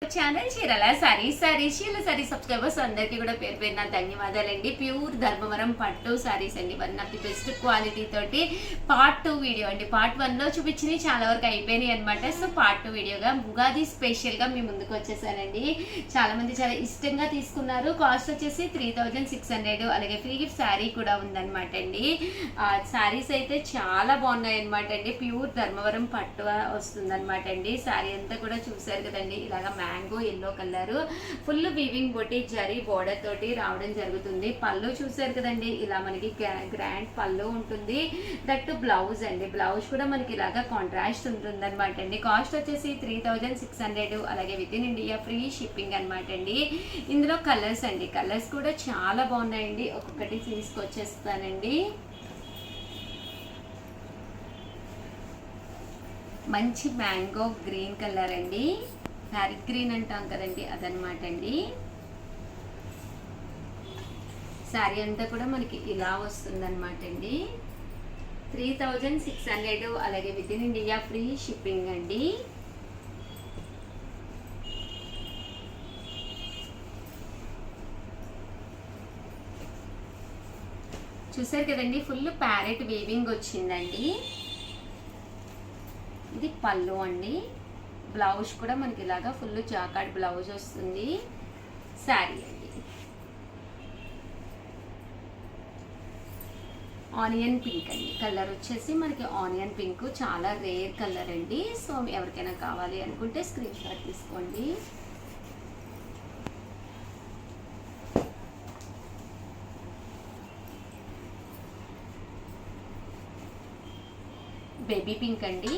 Channel Chirala sari subscribers అందరికీ కూడా పేరు పేరున ధన్యవాదాలండి. ప్యూర్ ధర్మవరం పట్టు సారీస్ అండి, one of the best quality తోటి పార్ట్ 2 వీడియో అండి. పార్ట్ 1 లో చూపించినవి చాలా వరకు అయిపోయినాయి అనమాట. సో పార్ట్ 2 వీడియోగా ఉగాది స్పెషల్ గా మీ ముందుకు వచ్చేసానండి. చాలా మంది చాలా ఇష్టంగా తీసుకున్నారు. కాస్ట్ వచ్చేసి 3600, అలాగే ఫ్రీ గిఫ్ట్ శారీ కూడా ఉందన్నమాట అండి. శారీస్ అయితే చాలా బాగున్నాయి అనమాట అండి. ప్యూర్ ధర్మవరం పట్టు వస్తుంది అనమాట అండి. శారీ అంతా కూడా చూసారు కదండి, ఇలాగా mango yellow colour full weaving బొట్టి జరీ బోర్డర్ తోటి రావడం జరుగుతుంది. పళ్ళు చూసారు కదండి, ఇలా మనకి గ్రాండ్ పళ్ళు ఉంటుంది. దట్ బ్లౌజ్ అండి, బ్లౌజ్ కూడా మనకి ఇలాగా కాంట్రాస్ట్ ఉంటుంది అనమాట అండి. కాస్ట్ వచ్చేసి 3600, అలాగే with in India free shipping అనమాట అండి. ఇందులో కలర్స్ అండి, కలర్స్ కూడా చాలా బాగున్నాయండి. ఒక్కొక్కటి తీసుకొచ్చేస్తానండి. మంచి మ్యాంగో గ్రీన్ కలర్ అండి, ప్యారెట్ గ్రీన్ అంటాం కదండి, అదనమాట అండి. శారీ అంతా కూడా మనకి ఇలా వస్తుందన్నమాట అండి. 3600, అలాగే with in India free shipping అండి. చూసారు కదండి, ఫుల్ ప్యారెట్ వీవింగ్ వచ్చిందండి. ఇది పళ్ళు అండి. బ్లౌజ్ కూడా మనకి ఇలాగా ఫుల్ జాకార్డ్ బ్లౌజ్ వస్తుంది. శారీ అండి, ఆనియన్ పింక్ అండి. కలర్ వచ్చేసి మనకి ఆనియన్ పింక్ చాలా రేర్ కలర్ అండి. సో ఎవరికైనా కావాలి అనుకుంటే స్క్రీన్ షాట్ తీసుకోండి. బేబీ పింక్ అండి.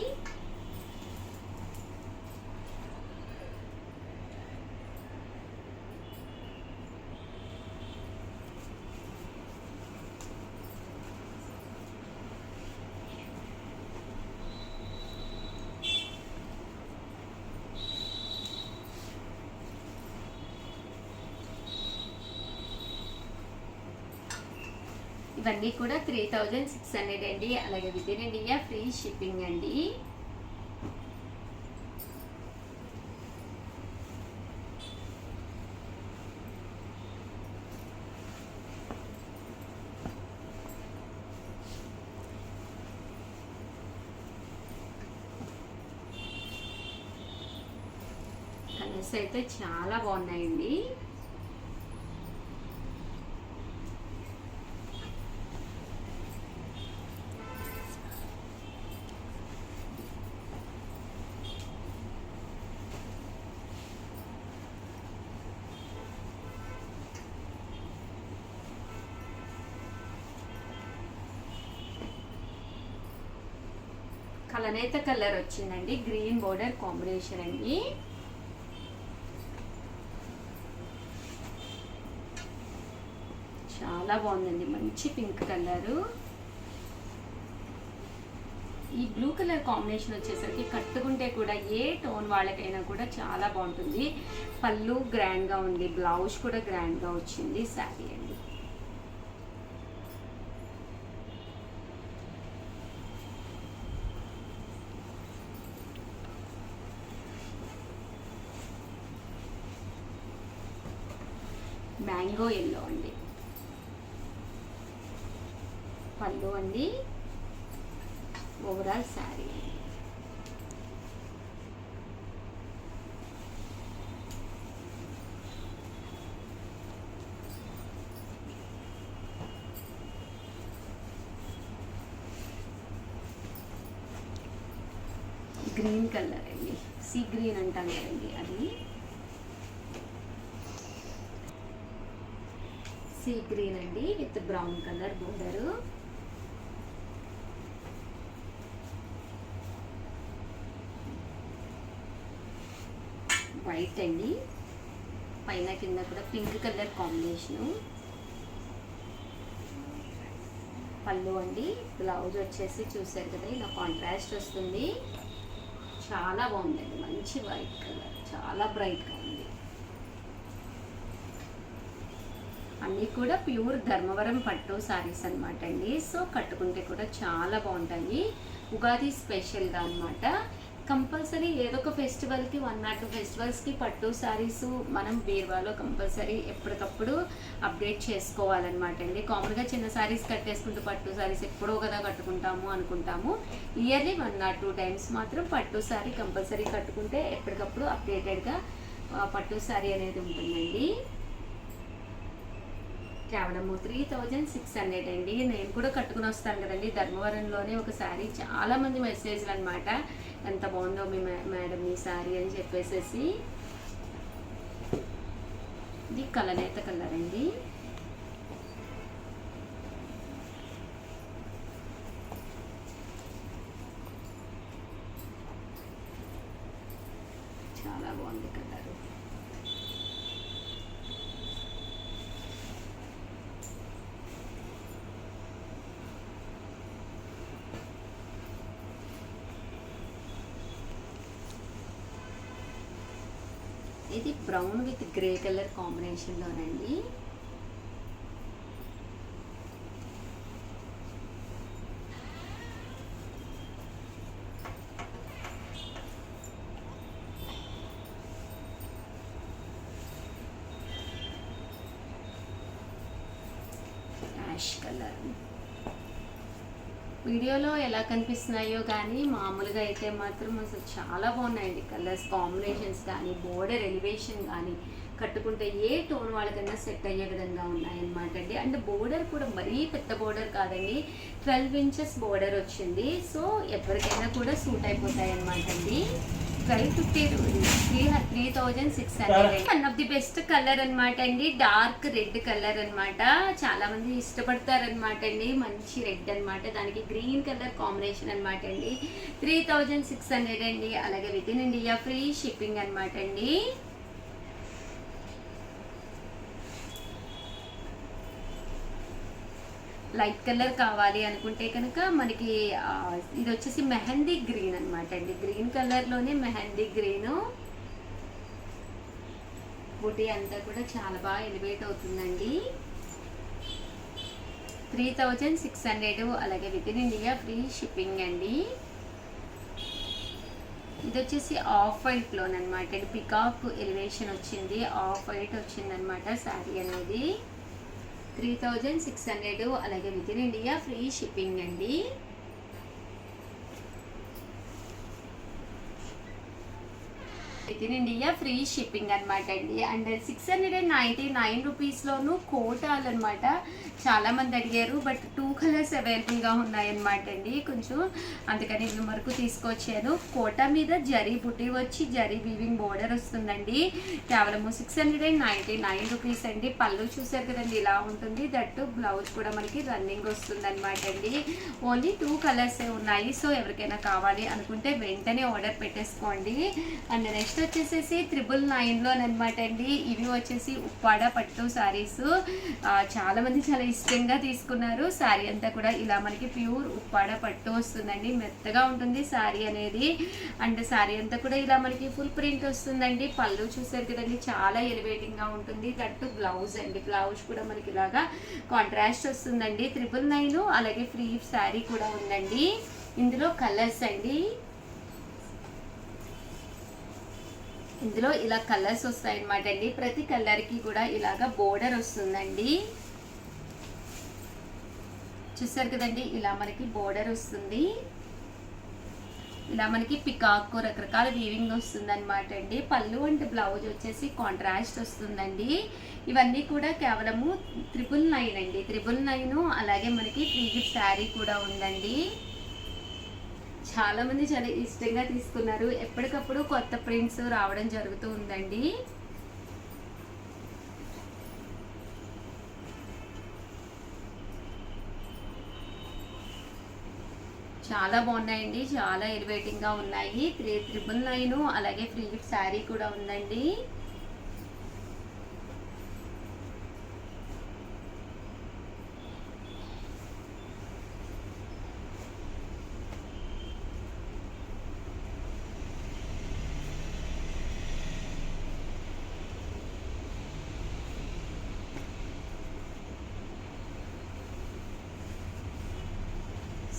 ఇవన్నీ కూడా 3600 అండి, అలాగే with in India free shipping అండి. కలర్స్ అయితే చాలా బాగున్నాయండి. కలనేత కలర్ వచ్చిందండి, గ్రీన్ బోర్డర్ కాంబినేషన్ అండి. చాలా బాగుందండి, మంచి పింక్ కలరు. ఈ బ్లూ కలర్ కాంబినేషన్ వచ్చేసరికి కట్టుకుంటే కూడా ఏ టోన్ వాళ్ళకైనా కూడా చాలా బాగుంటుంది. పళ్ళు గ్రాండ్గా ఉంది, బ్లౌజ్ కూడా గ్రాండ్గా వచ్చింది. శారీ అండి, మ్యాంగో ఎల్లో అండి. పళ్ళు అండి, ఓవరాల్ శారీ. గ్రీన్ కలర్ అండి, సీ గ్రీన్ అంటాం కదండి, అది సీ గ్రీన్ అండి with brown colour border. White అండి, పైన కింద కూడా పింక్ కలర్ కాంబినేషను. పళ్ళు అండి, బ్లౌజ్ వచ్చేసి చూసారు కదా ఇలా కాంట్రాస్ట్ వస్తుంది. చాలా బాగుందండి, మంచి వైట్ కలర్, చాలా బ్రైట్గా ఉంది. అన్నీ కూడా ప్యూర్ ధర్మవరం పట్టు సారీస్ అనమాట అండి. సో కట్టుకుంటే కూడా చాలా బాగుంటాయి, ఉగాది స్పెషల్గా అనమాట. కంపల్సరీ ఏదో ఒక ఫెస్టివల్కి 1 or 2 ఫెస్టివల్స్కి పట్టు శారీస్ మనం బీరువాలో కంపల్సరీ ఎప్పటికప్పుడు అప్డేట్ చేసుకోవాలన్నమాట అండి. కామన్గా చిన్న శారీస్ కట్టేసుకుంటూ పట్టు శారీస్ ఎప్పుడో కదా కట్టుకుంటాము అనుకుంటాము. ఇయర్లీ 1 or 2 times మాత్రం పట్టు శారీ కంపల్సరీ కట్టుకుంటే ఎప్పటికప్పుడు అప్డేటెడ్గా పట్టు శారీ అనేది ఉంటుందండి. కేవలము 3600 అండి. నేను కూడా కట్టుకుని వస్తాను కదండి, ధర్మవరంలోనే ఒక శారీ చాలా మంది మెసేజ్లు అనమాట, ఎంత బాగుందో మీ మేడం ఈ శారీ అని చెప్పేసి. ఇది కలనేత కలర్ అండి. చాలా బాగుంది కలర్. ఇది బ్రౌన్ విత్ గ్రే కలర్ కాంబినేషన్లోనండి. Ash colour. వీడియోలో ఎలా కనిపిస్తున్నాయో కానీ మామూలుగా అయితే మాత్రం అసలు చాలా బాగున్నాయండి కలర్స్ కాంబినేషన్స్ కానీ, బోర్డర్ ఎలివేషన్ కానీ, కట్టుకుంటే ఏ టోన్ వాళ్ళకైనా సెట్ అయ్యే విధంగా ఉన్నాయన్నమాట అండి. అండ్ బోర్డర్ కూడా మరీ పెద్ద బోర్డర్ కాదండి, 12 inches బోర్డర్ వచ్చింది. సో ఎవరికైనా కూడా సూట్ అయిపోతాయి అన్నమాట అండి. 3600. One of the best colour అనమాట అండి, డార్క్ రెడ్ కలర్ అనమాట. చాలా మంది ఇష్టపడతారనమాట అండి, మంచి రెడ్ అనమాట. దానికి గ్రీన్ కలర్ కాంబినేషన్ అనమాట అండి. 3600 అండి. అలాగే with in India free shipping అనమాట అండి. లైట్ కలర్ కావాలి అనుకుంటే కనుక మనకి ఇది వచ్చేసి మెహందీ గ్రీన్ అనమాట అండి. గ్రీన్ కలర్లోనే మెహందీ గ్రీను. బుటీ అంతా కూడా చాలా బాగా ఎలివేట్ అవుతుందండి. 3600. అలాగే with in India free shipping అండి. ఇది వచ్చేసి ఆఫ్ వైట్లోనమాట అండి, పికాక్ ఎలివేషన్ వచ్చింది, ఆఫ్ వైట్ వచ్చిందనమాట శారీ అనేది. 3600. అలాగే with in India free shipping అండి. With in India free shipping అనమాట అండి. అండ్ 699 రూపీస్లోను కోటాలు అనమాట. చాలామంది అడిగారు, బట్ 2 కలర్స్ అవైలబుల్గా ఉన్నాయన్నమాట అండి. కొంచెం అందుకని ఇవి వరకు తీసుకొచ్చాను. కోటా మీద జరీ బుట్టి వచ్చి జరీ వీవింగ్ బోర్డర్ వస్తుందండి. కేవలము 699 రూపీస్ అండి. పళ్ళు చూసారు కదండి, ఇలా ఉంటుంది. దట్టు బ్లౌజ్ కూడా మనకి రన్నింగ్ వస్తుంది అనమాట అండి. ఓన్లీ 2 కలర్సే ఉన్నాయి. సో ఎవరికైనా కావాలి అనుకుంటే వెంటనే ఆర్డర్ పెట్టేసుకోండి. అండ్ నెక్స్ట్ వచ్చేసేసి 999లోనమాట అండి. ఇవి వచ్చేసి ఉప్పాడ పట్టు శారీస్. చాలా మంది చాలా ఇష్టంగా తీసుకున్నారు. శారీ అంతా కూడా ఇలా మనకి ప్యూర్ ఉప్పాడ పట్టు వస్తుందండి, మెత్తగా ఉంటుంది శారీ అనేది. అండ్ శారీ అంతా కూడా ఇలా మనకి ఫుల్ ప్రింట్ వస్తుందండి. పళ్ళు చూసారు కదండి, చాలా ఎలివేటింగ్ గా ఉంటుంది. దట్టు బ్లౌజ్ అండి, బ్లౌజ్ కూడా మనకి ఇలాగా కాంట్రాస్ట్ వస్తుందండి. 999. అలాగే ఫ్రీ శారీ కూడా ఉందండి. ఇందులో కలర్స్ అండి, ఇందులో ఇలా కలర్స్ వస్తాయి అన్నమాట అండి. ప్రతి కలర్కి కూడా ఇలాగా బోర్డర్ వస్తుందండి. చూసారు కదండి, ఇలా మనకి బోర్డర్ వస్తుంది. ఇలా మనకి పికాక్ రకరకాల వీవింగ్ వస్తుంది అనమాట అండి. పళ్ళు అండ్ బ్లౌజ్ వచ్చేసి కాంట్రాస్ట్ వస్తుందండి. ఇవన్నీ కూడా కేవలము 999 అండి. 999. అలాగే మనకి ఫ్రీ గిఫ్ట్ శారీ కూడా ఉందండి. చాలా మంది చాలా ఇష్టంగా తీసుకున్నారు. ఎప్పటికప్పుడు కొత్త ప్రింట్స్ రావడం జరుగుతూ ఉందండి. చాలా బాగున్నాయండి, చాలా ఎలివేటింగ్ గా ఉన్నాయి. 999. అలాగే ఫ్రీ గిఫ్ట్ శారీ కూడా ఉందండి.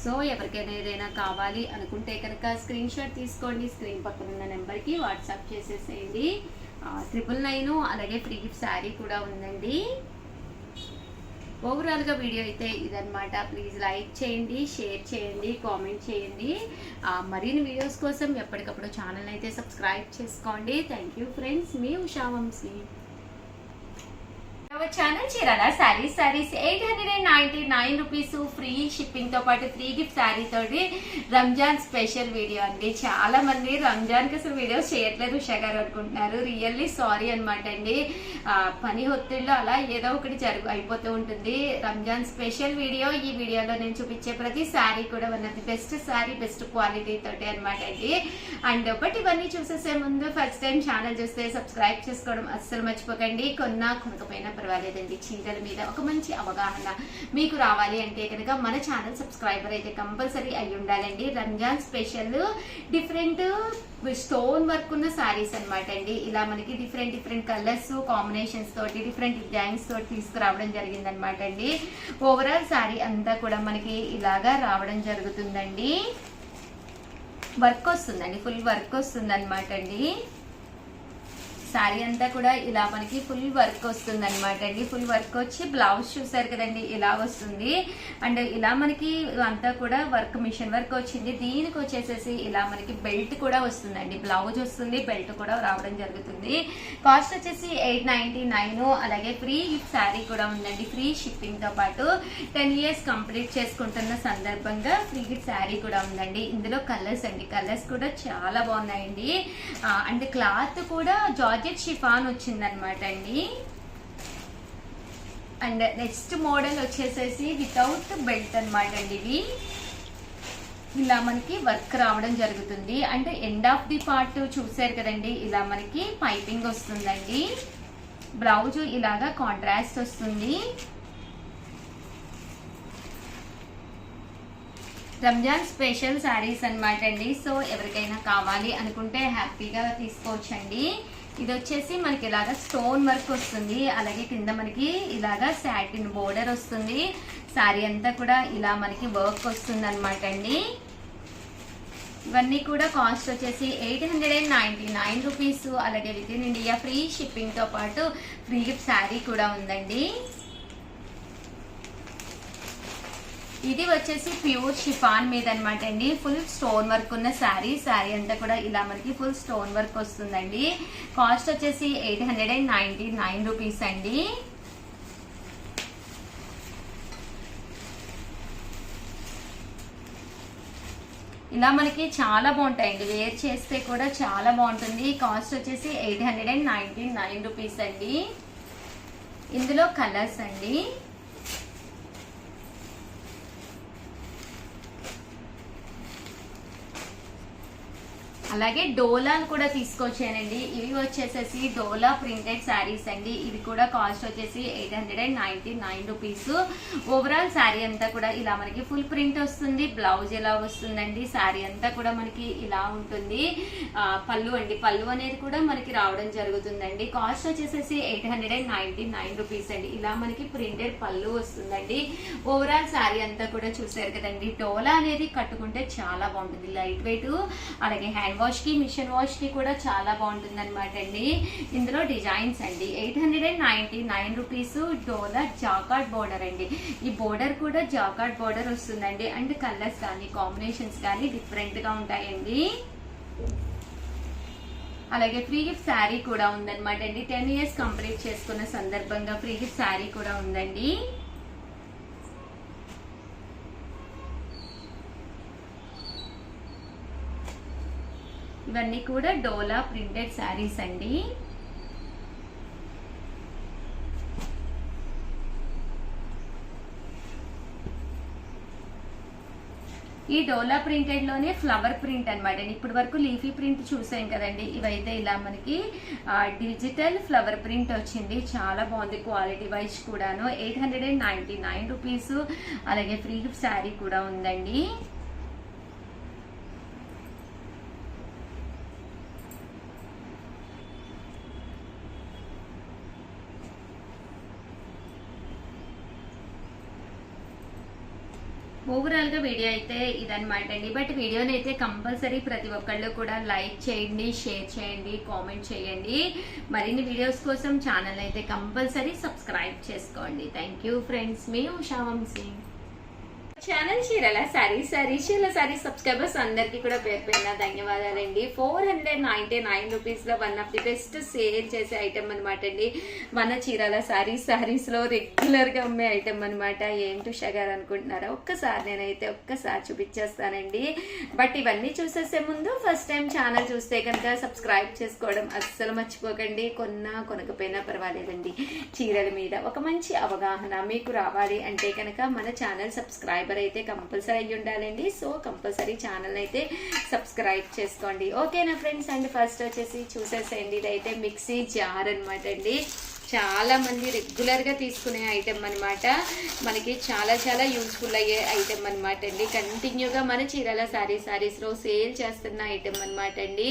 సో ఎవరికైనా ఏదైనా కావాలి అనుకుంటే కనుక స్క్రీన్ షాట్ తీసుకోండి, స్క్రీన్ పక్కన ఉన్న నెంబర్కి వాట్సాప్ చేసేసేయండి. 999 అలాగే ఫ్రీ గిఫ్ట్ శారీ కూడా ఉందండి. ఓవరాల్గా వీడియో అయితే ఇదనమాట. ప్లీజ్ లైక్ చేయండి, షేర్ చేయండి, కామెంట్ చేయండి. మరిన్ని వీడియోస్ కోసం ఎప్పటికప్పుడు ఛానల్ అయితే సబ్స్క్రైబ్ చేసుకోండి. థ్యాంక్ యూ ఫ్రెండ్స్, మీ Usha Vamsi. Channel Chirala saris 899 rupees free shipping తో పాటు ఫ్రీ గిఫ్ట్ శారీ తోటి రంజాన్ స్పెషల్ వీడియో అండి. చాలా మంది రంజాన్ కి అసలు వీడియోస్ చేయట్లేదు ఉషా గారు అనుకుంటున్నారు. రియల్లీ సారీ అనమాట అండి. పని ఒత్తిడిలో అలా ఏదో ఒకటి అయిపోతూ ఉంటుంది. Ramzan special video. ఈ వీడియోలో నేను చూపించే ప్రతి శారీ కూడా one of the best sari, best quality తోటి అనమాట అండి. అండ్ బట్ ఇవన్నీ చూసేసే ముందు ఫస్ట్ టైం ఛానల్ చూస్తే సబ్స్క్రైబ్ చేసుకోవడం అస్సలు మర్చిపోకండి. కొనకపోయినా పర్వాలేదండి, చీరల మీద ఒక మంచి అవగాహన మీకు రావాలి అంటే కనుక మన ఛానల్ సబ్స్క్రైబర్ అయితే కంపల్సరీ అయి ఉండాలండి. Ramzan special different stone work ఉన్న శారీస్ అనమాట అండి. ఇలా మనకి డిఫరెంట్ కలర్స్ కాంబినేషన్స్ తోటి డిఫరెంట్ డిజైన్స్ తోటి తీసుకురావడం జరిగింది అనమాట అండి. ఓవరాల్ శారీ అంతా కూడా మనకి ఇలాగా రావడం జరుగుతుందండి. వర్క్ వస్తుందండి, ఫుల్ వర్క్ వస్తుంది అనమాట అండి. శారీ అంతా కూడా ఇలా మనకి ఫుల్ వర్క్ వస్తుంది అనమాట అండి. ఫుల్ వర్క్ వచ్చి బ్లౌజ్ చూసారు కదండి, ఇలా వస్తుంది. అండ్ ఇలా మనకి అంతా కూడా వర్క్, మిషన్ వర్క్ వచ్చింది. దీనికి వచ్చేసేసి ఇలా మనకి బెల్ట్ కూడా వస్తుందండి. బ్లౌజ్ వస్తుంది, బెల్ట్ కూడా రావడం జరుగుతుంది. కాస్ట్ వచ్చేసి 899. అలాగే ఫ్రీ గిఫ్ట్ శారీ కూడా ఉందండి, ఫ్రీ షిప్పింగ్ తో పాటు 10 years కంప్లీట్ చేసుకుంటున్న సందర్భంగా ఫ్రీ గిఫ్ట్ శారీ కూడా ఉందండి. ఇందులో కలర్స్ అండి, కలర్స్ కూడా చాలా బాగున్నాయండి. అండ్ క్లాత్ కూడా జార్జెట్ షిఫాన్ వచ్చిందనమాట అండి. అండ్ నెక్స్ట్ మోడల్ వచ్చేసేసి వితౌట్ బెల్ట్ అనమాట అండి. ఇవి ఇలా మనకి వర్క్ రావడం జరుగుతుంది. అంటే ఎండ్ ఆఫ్ ది పార్ట్ చూసారు కదండి, ఇలా మనకి పైపింగ్ వస్తుందండి. బ్లౌజ్ ఇలాగా కాంట్రాస్ట్ వస్తుంది. రంజాన్ స్పెషల్ శారీస్ అనమాట అండి. సో ఎవరికైనా కావాలి అనుకుంటే హ్యాపీగా తీసుకోవచ్చండి. ఇది వచ్చేసి మనకి ఇలాగా స్టోన్ వర్క్ వస్తుంది. అలాగే కింద మనకి ఇలాగా సాటిన్ బోర్డర్ వస్తుంది. శారీ అంతా కూడా ఇలా మనకి వర్క్ వస్తుంది అనమాట అండి. ఇవన్నీ కూడా కాస్ట్ వచ్చేసి 899 రూపీస్. అలాగే with in India free shipping తో పాటు ఫ్రీ గిఫ్ట్ శారీ కూడా ఉందండి. ఇది వచ్చేసి ప్యూర్ షిఫాన్ మీద అనమాట అండి. ఫుల్ స్టోన్ వర్క్ ఉన్న శారీ. శారీ అంతా కూడా ఇలా మనకి ఫుల్ స్టోన్ వర్క్ వస్తుందండి. కాస్ట్ వచ్చేసి 899 రూపీస్ అండి. ఇలా మనకి చాలా బాగుంటాయండి, వేర్ చేస్తే కూడా చాలా బాగుంటుంది. కాస్ట్ వచ్చేసి 899 రూపీస్ అండి. ఇందులో కలర్స్ అండి. అలాగే డోలాలు కూడా తీసుకొచ్చానండి. ఇవి వచ్చేసేసి డోలా ప్రింటెడ్ శారీస్ అండి. ఇవి కూడా కాస్ట్ వచ్చేసి 899 రూపీస్. ఓవరాల్ శారీ అంతా కూడా ఇలా మనకి ఫుల్ ప్రింట్ వస్తుంది. బ్లౌజ్ ఎలా వస్తుందండి, శారీ అంతా కూడా మనకి ఇలా ఉంటుంది. పళ్ళు అండి, పళ్ళు అనేది కూడా మనకి రావడం జరుగుతుందండి. కాస్ట్ వచ్చేసేసి 899 రూపీస్ అండి. ఇలా మనకి ప్రింటెడ్ పళ్ళు వస్తుందండి. ఓవరాల్ శారీ అంతా కూడా చూసారు కదండి. డోలా అనేది కట్టుకుంటే చాలా బాగుంటుంది, లైట్ వెయిట్. అలాగే హ్యాండ్ వాష్ కి, మిషన్ వాష్ కి కూడా చాలా బాగుంటుంది అనమాట అండి. ఇందులో డిజైన్స్ అండి. 899 రూపీస్. డోలా జాకార్డ్ బోర్డర్ అండి. ఈ బోర్డర్ కూడా జాకార్డ్ బోర్డర్ వస్తుందండి. అండ్ కలర్స్ కానీ కాంబినేషన్స్ కానీ డిఫరెంట్ గా ఉంటాయండి. అలాగే ఫ్రీ గిఫ్ట్ శారీ కూడా ఉందన్నమాట అండి. 10 years కంప్లీట్ చేసుకున్న సందర్భంగా ఫ్రీ గిఫ్ట్ శారీ కూడా ఉందండి. ఇవన్నీ కూడా డోలా ప్రింటెడ్ శారీస్ అండి. ఈ డోలా ప్రింటెడ్ లోనే ఫ్లవర్ ప్రింట్ అనమాట. ఇప్పటి వరకు లీఫీ ప్రింట్ చూసాం కదండి. ఇవైతే ఇలా మనకి డిజిటల్ ఫ్లవర్ ప్రింట్ వచ్చింది. చాలా బాగుంది క్వాలిటీ వైజ్ కూడాను. 899 రూపీస్. అలాగే ఫ్రీ గిఫ్ట్ శారీ కూడా ఉందండి. ఓవరాల్ గా వీడియో అయితే ఇదన్నమాట అండి. బట్ వీడియోని అయితే కంపల్సరీ ప్రతి ఒక్కళ్ళు కూడా లైక్ చేయండి, షేర్ చేయండి, కామెంట్ చేయండి. మరిన్ని వీడియోస్ కోసం ఛానల్ అయితే కంపల్సరీ సబ్స్క్రైబ్ చేసుకోండి. థ్యాంక్ యూ ఫ్రెండ్స్, మీ ఉషా వంశీ. ఛానల్ చీరల సారీ సబ్స్క్రైబర్స్ అందరికి కూడా పేరు పేరున ధన్యవాదాలండి. 499 రూపీస్ లో one of the best sale చేసే ఐటమ్ అనమాట అండి. మన చీరల సారీస్ లో రెగ్యులర్ గా అమ్మే ఐటమ్ అనమాట. ఏంటి ఉషా గారు అనుకుంటున్నారా? ఒక్కసారి చూపించేస్తానండి. బట్ ఇవన్నీ చూసేసే ముందు ఫస్ట్ టైం ఛానల్ చూస్తే కనుక సబ్స్క్రైబ్ చేసుకోవడం అస్సలు మర్చిపోకండి. కొనకపోయినా పర్వాలేదండి. చీరల మీద ఒక మంచి అవగాహన మీకు రావాలి అంటే కనుక మన ఛానల్ సబ్స్క్రైబ్ అయితే కంపల్సరీ అయ్యి ఉండాలండి. సో కంపల్సరీ ఛానల్ అయితే సబ్స్క్రైబ్ చేసుకోండి. ఓకేనా ఫ్రెండ్స్? అండ్ ఫస్ట్ వచ్చేసి చూసేసేయండి. ఇదైతే మిక్సీ జార్ అనమాట అండి. చాలా మంది రెగ్యులర్ గా తీసుకునే ఐటమ్ అనమాట. మనకి చాలా యూస్ఫుల్ అయ్యే ఐటమ్ అనమాట అండి. కంటిన్యూగా మన చీరల సారీస్ లో సేల్ చేస్తున్న ఐటమ్ అనమాట అండి.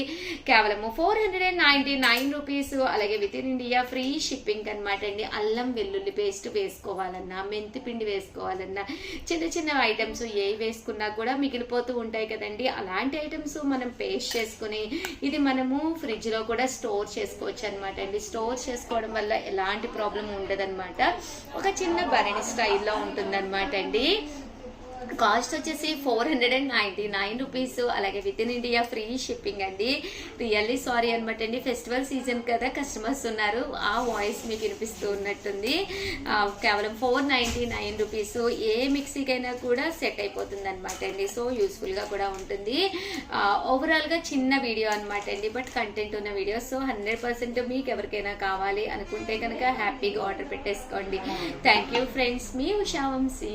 కేవలము 499 రూపీస్. అలాగే with in India free shipping అనమాట అండి. అల్లం వెల్లుల్లి పేస్ట్ వేసుకోవాలన్నా, మెంతి పిండి వేసుకోవాలన్నా, చిన్న ఐటమ్స్ ఏవి వేసుకున్నా కూడా మిగిలిపోతూ ఉంటాయి కదండి. అలాంటి ఐటమ్స్ మనం పేస్ట్ చేసుకుని ఇది మనము ఫ్రిడ్జ్ లో కూడా స్టోర్ చేసుకోవచ్చు అనమాట అండి. స్టోర్ చేసుకోవడం వల్ల ఎలాంటి ప్రాబ్లం ఉండదన్నమాట. ఒక చిన్న భరణి స్టైల్లో ఉంటుందన్నమాట అండి. కాస్ట్ వచ్చేసి 499 రూపీస్. అలాగే with in India free shipping అండి. రియల్లీ సారీ అనమాట అండి. ఫెస్టివల్ సీజన్ కదా, కస్టమర్స్ ఉన్నారు, ఆ వాయిస్ మీకు వినిపిస్తూ ఉన్నట్టుంది. కేవలం 499 రూపీస్. ఏ మిక్సీకైనా కూడా సెట్ అయిపోతుంది అనమాట అండి. సో యూస్ఫుల్ గా కూడా ఉంటుంది. ఓవరాల్ గా చిన్న వీడియో అనమాట అండి. బట్ కంటెంట్ ఉన్న వీడియో. సో 100% మీకు ఎవరికైనా కావాలి అనుకుంటే కనుక హ్యాపీగా ఆర్డర్ పెట్టేసుకోండి. థ్యాంక్ యూ ఫ్రెండ్స్, మీ ఉషా వంశీ.